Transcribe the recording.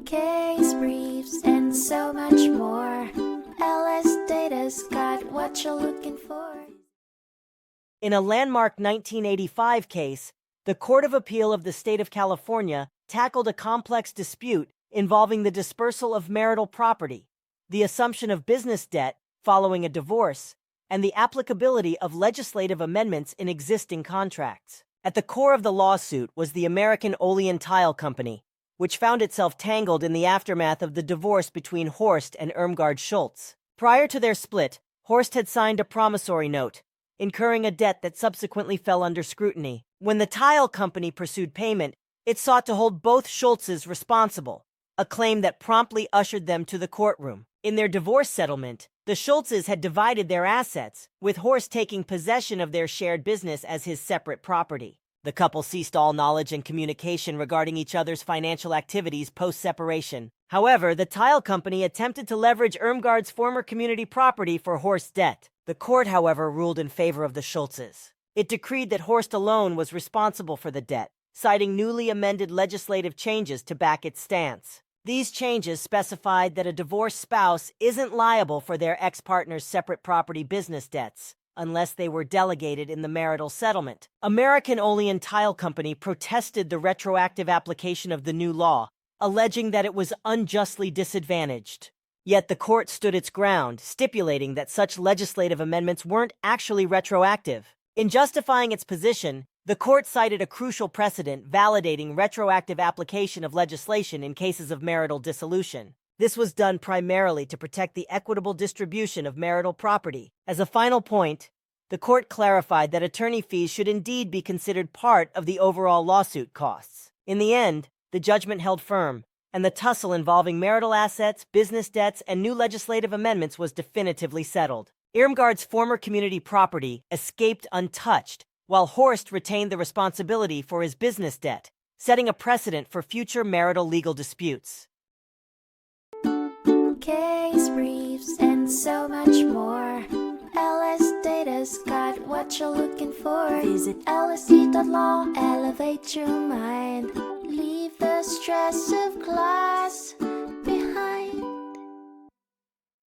case briefs, and so much more. LSData's got what you're looking for. In a landmark 1985 case, the Court of Appeal of the State of California tackled a complex dispute involving the dispersal of marital property, the assumption of business debt following a divorce, and the applicability of legislative amendments in existing contracts. At the core of the lawsuit was the American Olean Tile Company, which found itself tangled in the aftermath of the divorce between Horst and Irmgard Schultze. Prior to their split, Horst had signed a promissory note, incurring a debt that subsequently fell under scrutiny. When the tile company pursued payment, it sought to hold both Schultzes responsible, a claim that promptly ushered them to the courtroom. In their divorce settlement, the Schultzes had divided their assets, with Horst taking possession of their shared business as his separate property. The couple ceased all knowledge and communication regarding each other's financial activities post-separation. However, the tile company attempted to leverage Irmgard's former community property for Horst's debt. The court, however, ruled in favor of the Schultzes. It decreed that Horst alone was responsible for the debt, citing newly amended legislative changes to back its stance. These changes specified that a divorced spouse isn't liable for their ex-partner's separate property business debts, unless they were delegated in the marital settlement. American Olean Tile Company protested the retroactive application of the new law, alleging that it was unjustly disadvantaged. Yet the court stood its ground, stipulating that such legislative amendments weren't actually retroactive. In justifying its position, the court cited a crucial precedent validating retroactive application of legislation in cases of marital dissolution. This was done primarily to protect the equitable distribution of marital property. As a final point, the court clarified that attorney fees should indeed be considered part of the overall lawsuit costs. In the end, the judgment held firm, and the tussle involving marital assets, business debts, and new legislative amendments was definitively settled. Irmgard's former community property escaped untouched, while Horst retained the responsibility for his business debt, setting a precedent for future marital legal disputes. Case briefs, and so much more. LSData's got what you're looking for. Visit lsd.law, elevate your mind. Leave the stress of class.